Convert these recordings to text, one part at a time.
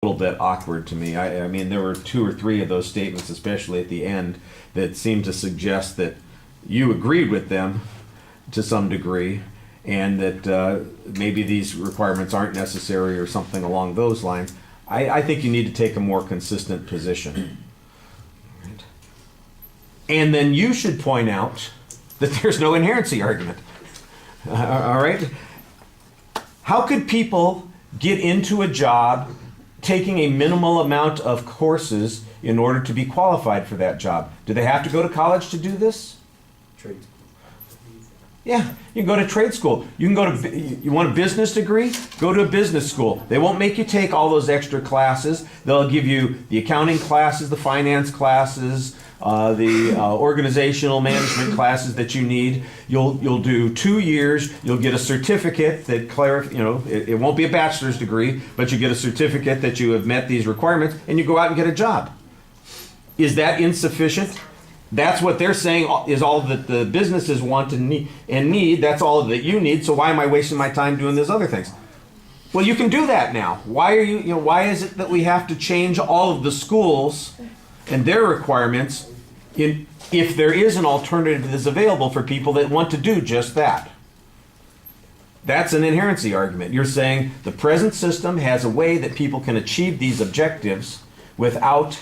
little bit awkward to me. I mean, there were 2 or 3 of those statements, especially at the end, that seemed to suggest that you agreed with them to some degree, and that maybe these requirements aren't necessary or something along those lines. I think you need to take a more consistent position. And then you should point out that there's no inherency argument. All right? How could people get into a job taking a minimal amount of courses in order to be qualified for that job? Do they have to go to college to do this? Trade. Yeah, you can go to trade school. You can go to, you want a business degree? Go to a business school. They won't make you take all those extra classes. They'll give you the accounting classes, the finance classes, the organizational management classes that you need. You'll do 2 years. You'll get a certificate that it won't be a bachelor's degree, but you get a certificate that you have met these requirements, and you go out and get a job. Is that insufficient? That's what they're saying is all that the businesses want and need. That's all that you need. So why am I wasting my time doing those other things? Well, you can do that now. Why are why is it that we have to change all of the schools and their requirements if there is an alternative that is available for people that want to do just that? That's an inherency argument. You're saying the present system has a way that people can achieve these objectives without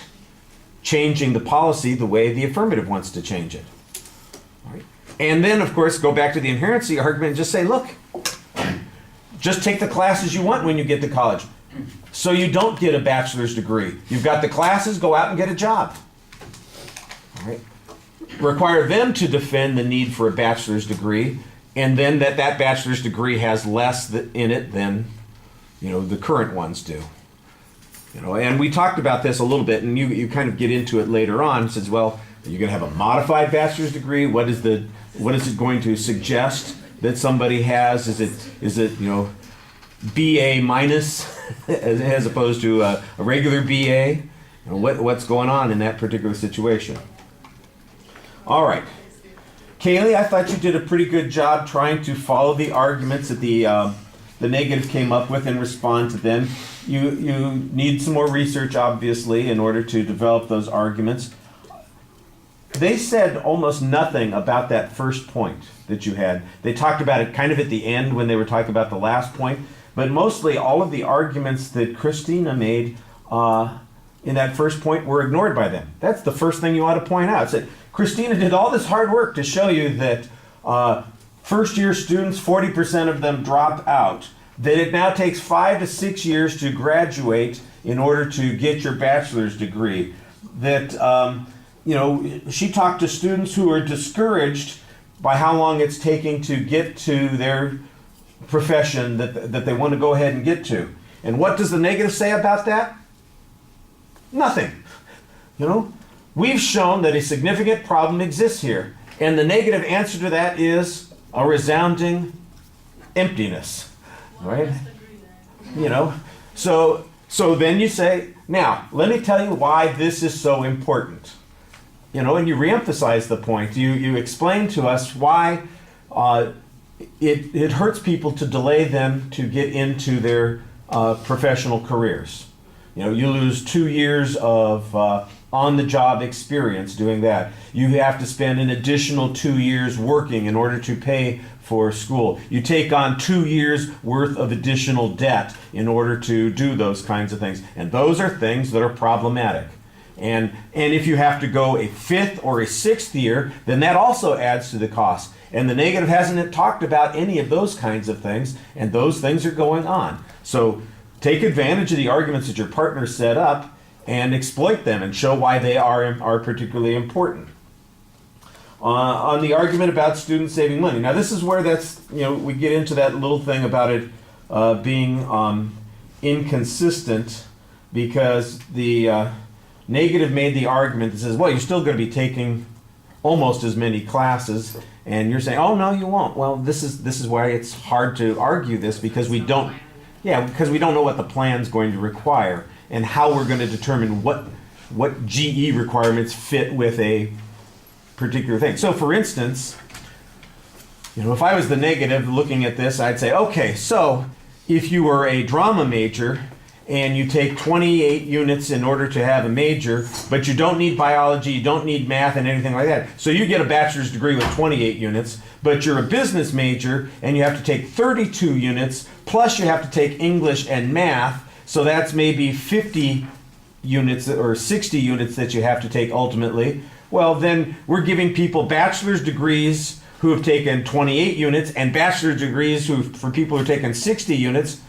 changing the policy the way the affirmative wants to change it. All right. And then, of course, go back to the inherency argument and just say, look, just take the classes you want when you get to college. So you don't get a bachelor's degree. You've got the classes, go out and get a job. All right. Require them to defend the need for a bachelor's degree, and then that bachelor's degree has less in it than the current ones do. And we talked about this a little bit, and you kind of get into it later on. It says, well, you're going to have a modified bachelor's degree. What is it going to suggest that somebody has? Is it BA minus as opposed to a regular BA? What's going on in that particular situation? All right. Kaylee, I thought you did a pretty good job trying to follow the arguments that the negative came up with and respond to them. You need some more research, obviously, in order to develop those arguments. They said almost nothing about that first point that you had. They talked about it kind of at the end when they were talking about the last point, but mostly all of the arguments that Christina made in that first point were ignored by them. That's the first thing you ought to point out. It's that Christina did all this hard work to show you that first-year students, 40% of them drop out, that it now takes 5 to 6 years to graduate in order to get your bachelor's degree, that she talked to students who are discouraged by how long it's taking to get to their profession that they want to go ahead and get to. And what does the negative say about that? Nothing. We've shown that a significant problem exists here, and the negative answer to that is a resounding emptiness. Right? So then you say, now, let me tell you why this is so important. And you reemphasize the point. You explain to us why it hurts people to delay them to get into their professional careers. You lose 2 years of on-the-job experience doing that. You have to spend an additional 2 years working in order to pay for school. You take on 2 years worth of additional debt in order to do those kinds of things. And those are things that are problematic. And if you have to go a 5th or a 6th year, then that also adds to the cost. And the negative hasn't talked about any of those kinds of things, and those things are going on. So take advantage of the arguments that your partner set up and exploit them and show why they are particularly important. On the argument about students saving money. Now this is where we get into that little thing about it being inconsistent, because the negative made the argument that says, well, you're still going to be taking almost as many classes, and you're saying, oh no, you won't. Well, this is why it's hard to argue this, because we don't know what the plan's going to require and how we're going to determine what GE requirements fit with a particular thing. So for instance, if I was the negative looking at this, I'd say, okay, so if you were a drama major and you take 28 units in order to have a major, but you don't need biology, you don't need math and anything like that. So you get a bachelor's degree with 28 units, but you're a business major and you have to take 32 units, plus you have to take English and math, so that's maybe 50 units or 60 units that you have to take ultimately. Well, then we're giving people bachelor's degrees who have taken 28 units and bachelor's degrees for people who are taking 60 units.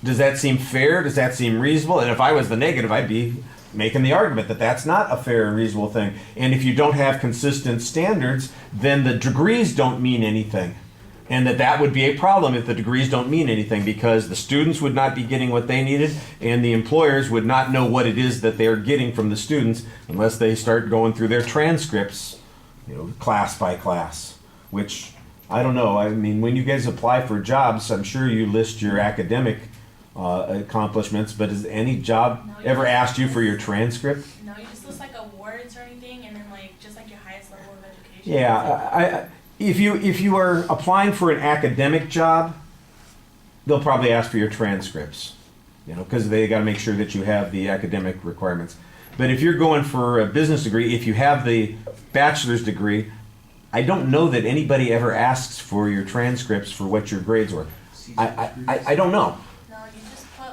Does that seem fair? Does that seem reasonable? And if I was the negative, I'd be making the argument that that's not a fair and reasonable thing. And if you don't have consistent standards, then the degrees don't mean anything. And that would be a problem if the degrees don't mean anything, because the students would not be getting what they needed and the employers would not know what it is that they're getting from the students unless they start going through their transcripts, class by class, which I don't know. I mean, when you guys apply for jobs, I'm sure you list your academic accomplishments, but has any job ever asked you for your transcript? No, you just list like awards or anything, and then just your highest level of education. Yeah, if you are applying for an academic job, they'll probably ask for your transcripts, because they got to make sure that you have the academic requirements. But if you're going for a business degree, if you have the bachelor's degree, I don't know that anybody ever asks for your transcripts for what your grades were. I don't know. No, you just put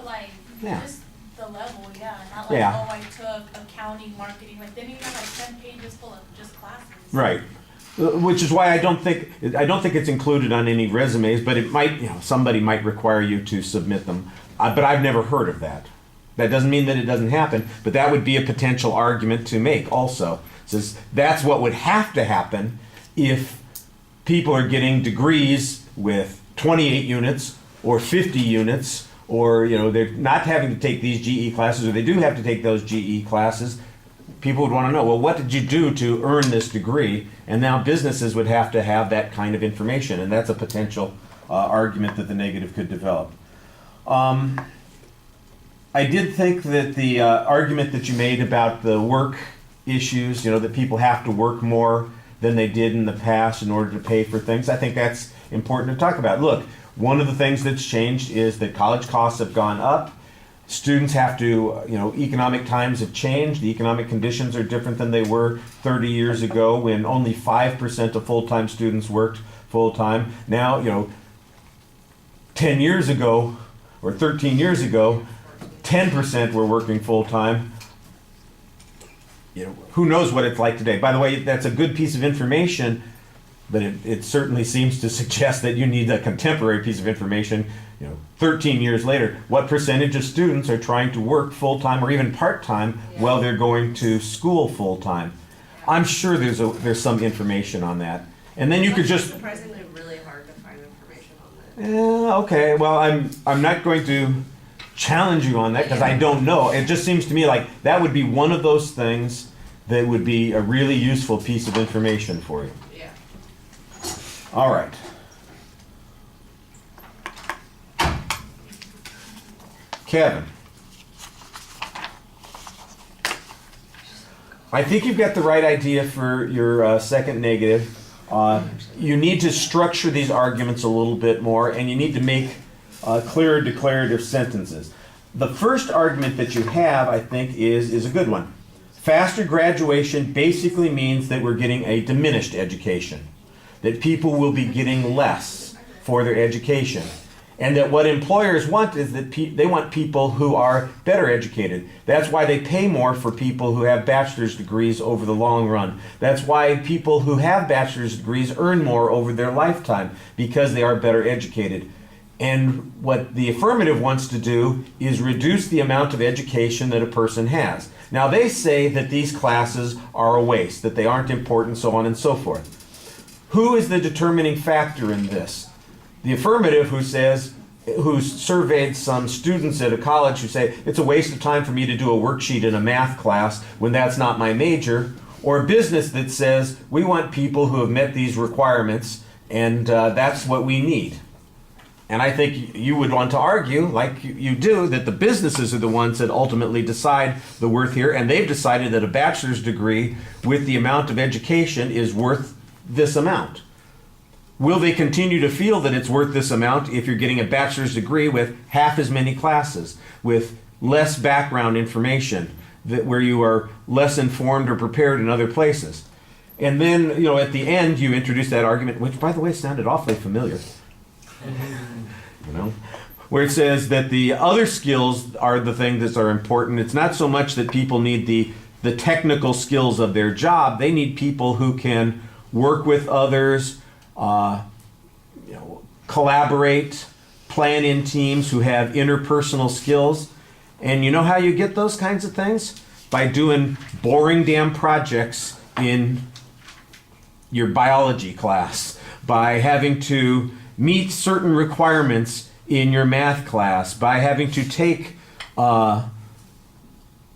Yeah. just the level, not Yeah. I took accounting, marketing, then you have 10 pages full of just classes. Right. Which is why I don't think it's included on any resumes, but it might, somebody might require you to submit them. But I've never heard of that. That doesn't mean that it doesn't happen, but that would be a potential argument to make also. Says that's what would have to happen if people are getting degrees with 28 units or 50 units, or they're not having to take these GE classes, or they do have to take those GE classes. People would want to know, well, what did you do to earn this degree? And now businesses would have to have that kind of information, and that's a potential argument that the negative could develop. I did think that the argument that you made about the work issues, that people have to work more than they did in the past in order to pay for things, I think that's important to talk about. Look, one of the things that's changed is that college costs have gone up. Students have to, economic times have changed. The economic conditions are different than they were 30 years ago when only 5% of full-time students worked full-time. Now, 10 years ago or 13 years ago, 10% were working full-time. Who knows what it's like today? By the way, that's a good piece of information, but it certainly seems to suggest that you need a contemporary piece of information. 13 years later, what percentage of students are trying to work full-time or even part-time while they're going to school full-time? I'm sure there's some information on that. And then you could just... surprisingly really hard to find information on that. Okay, well, I'm not going to challenge you on that because I don't know. It just seems to me like that would be one of those things that would be a really useful piece of information for you. Yeah. All right. Kevin, I think you've got the right idea for your second negative. You need to structure these arguments a little bit more, and you need to make clearer declarative sentences. The first argument that you have, I think, is a good one. Faster graduation basically means that we're getting a diminished education, that people will be getting less for their education. And that what employers want is that they want people who are better educated. That's why they pay more for people who have bachelor's degrees over the long run. That's why people who have bachelor's degrees earn more over their lifetime, because they are better educated. And what the affirmative wants to do is reduce the amount of education that a person has. Now they say that these classes are a waste, that they aren't important, so on and so forth. Who is the determining factor in this? The affirmative who's surveyed some students at a college who say, it's a waste of time for me to do a worksheet in a math class when that's not my major, or a business that says, we want people who have met these requirements and that's what we need. And I think you would want to argue, like you do, that the businesses are the ones that ultimately decide the worth here, and they've decided that a bachelor's degree with the amount of education is worth this amount. will they continue to feel that it's worth this amount if you're getting a bachelor's degree with half as many classes, with less background information, that where you are less informed or prepared in other places? And then, at the end, you introduce that argument, which, by the way, sounded awfully familiar. Where it says that the other skills are the things that are important. It's not so much that people need the technical skills of their job. They need people who can work with others, collaborate, plan in teams, who have interpersonal skills. And you know how you get those kinds of things? By doing boring damn projects in your biology class, by having to meet certain requirements in your math class, by having to take an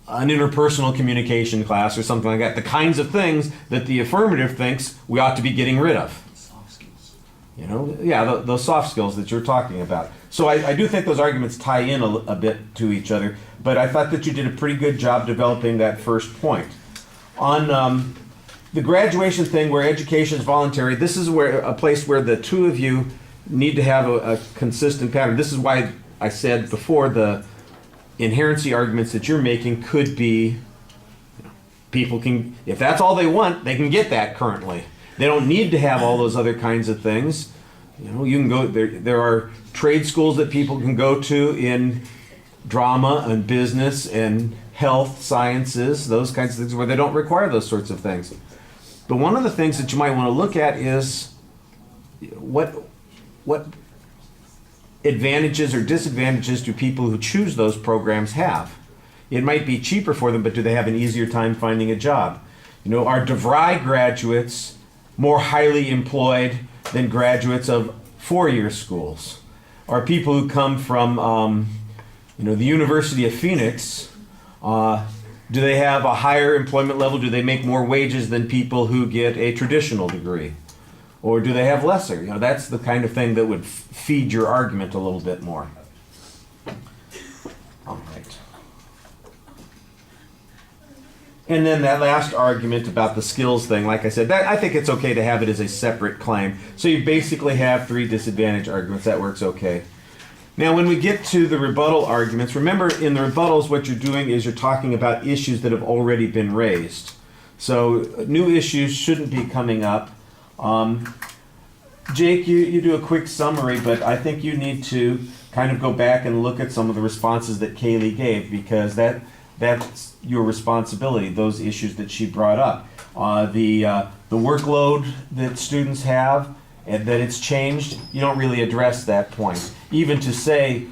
interpersonal communication class or something like that. The kinds of things that the affirmative thinks we ought to be getting rid of. Soft skills. Those soft skills that you're talking about. So I do think those arguments tie in a bit to each other, but I thought that you did a pretty good job developing that first point. On the graduation thing, where education is voluntary, this is where a place where the two of you need to have a consistent pattern. This is why I said before the inherency arguments that you're making could be, people can, if that's all they want, they can get that currently. They don't need to have all those other kinds of things. You can go, there are trade schools that people can go to in drama and business and health sciences, those kinds of things where they don't require those sorts of things. But one of the things that you might want to look at is what advantages or disadvantages do people who choose those programs have? It might be cheaper for them, but do they have an easier time finding a job? Are DeVry graduates more highly employed than graduates of four-year schools? Are people who come from the University of Phoenix, do they have a higher employment level? Do they make more wages than people who get a traditional degree? Or do they have lesser? That's the kind of thing that would feed your argument a little bit more. All right. And then that last argument about the skills thing, like I said, I think it's okay to have it as a separate claim. So you basically have three disadvantage arguments. That works okay. Now, when we get to the rebuttal arguments, remember in the rebuttals what you're doing is you're talking about issues that have already been raised. So new issues shouldn't be coming up. Jake, you do a quick summary, but I think you need to kind of go back and look at some of the responses that Kaylee gave, because that's your responsibility, those issues that she brought up. The workload that students have and that it's changed, you don't really address that point. Even to say,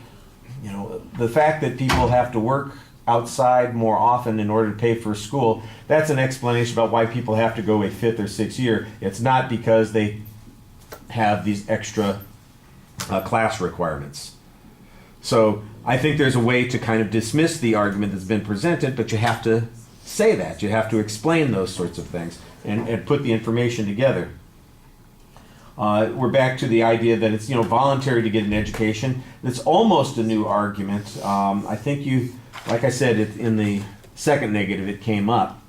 the fact that people have to work outside more often in order to pay for school, that's an explanation about why people have to go a fifth or sixth year. It's not because they have these extra class requirements. So I think there's a way to kind of dismiss the argument that's been presented, but you have to say that. You have to explain those sorts of things and put the information together. We're back to the idea that it's voluntary to get an education. It's almost a new argument. I think like I said, in the second negative it came up,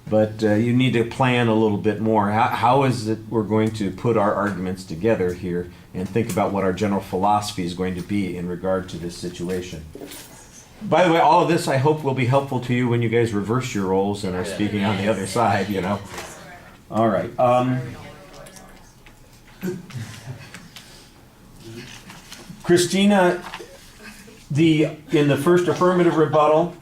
but you need to plan a little bit more. How is it we're going to put our arguments together here and think about what our general philosophy is going to be in regard to this situation? By the way, all of this I hope will be helpful to you when you guys reverse your roles and are speaking on the other side, All right. Christina, in the first affirmative rebuttal,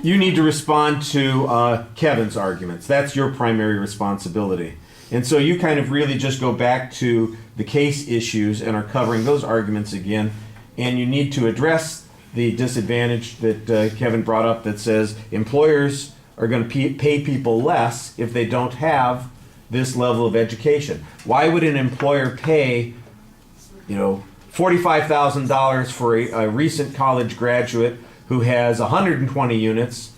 you need to respond to Kevin's arguments. That's your primary responsibility. And so you kind of really just go back to the case issues and are covering those arguments again. And you need to address the disadvantage that Kevin brought up that says employers are going to pay people less if they don't have this level of education. Why would an employer pay, $45,000 for a recent college graduate who has 120 units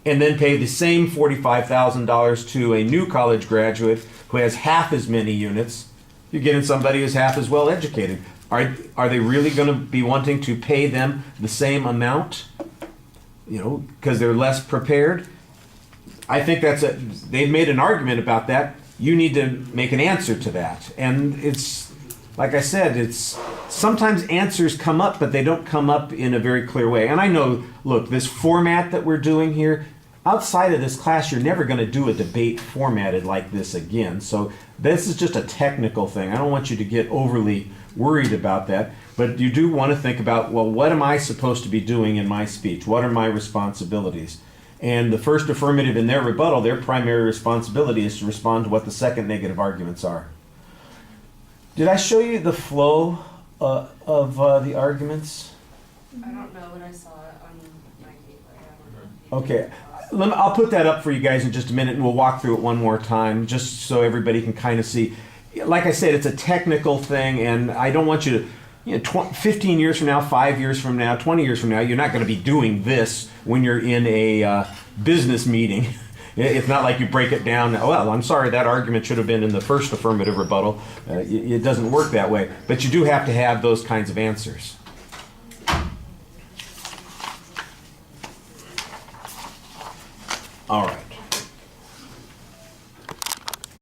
and then pay the same $45,000 to a new college graduate who has half as many units? You're getting somebody who's half as well educated. Are they really going to be wanting to pay them the same amount, because they're less prepared? I think they've made an argument about that. you need to make an answer to that. And it's, like I said, it's sometimes answers come up, but they don't come up in a very clear way. And I know, look, this format that we're doing here, outside of this class, you're never going to do a debate formatted like this again. So this is just a technical thing. I don't want you to get overly worried about that. But you do want to think about, well, what am I supposed to be doing in my speech? What are my responsibilities? And the first affirmative in their rebuttal, their primary responsibility is to respond to what the second negative arguments are. Did I show you the flow of the arguments? I don't know, but I saw it on my gateway. I don't know if you Okay. did. I'll put that up for you guys in just a minute, and we'll walk through it one more time, just so everybody can kind of see. Like I said, it's a technical thing, and I don't want you to, 15 years from now, 5 years from now, 20 years from now, you're not going to be doing this when you're in a business meeting. It's not like you break it down. Oh, well, I'm sorry, that argument should have been in the first affirmative rebuttal. It doesn't work that way. But you do have to have those kinds of answers. All right.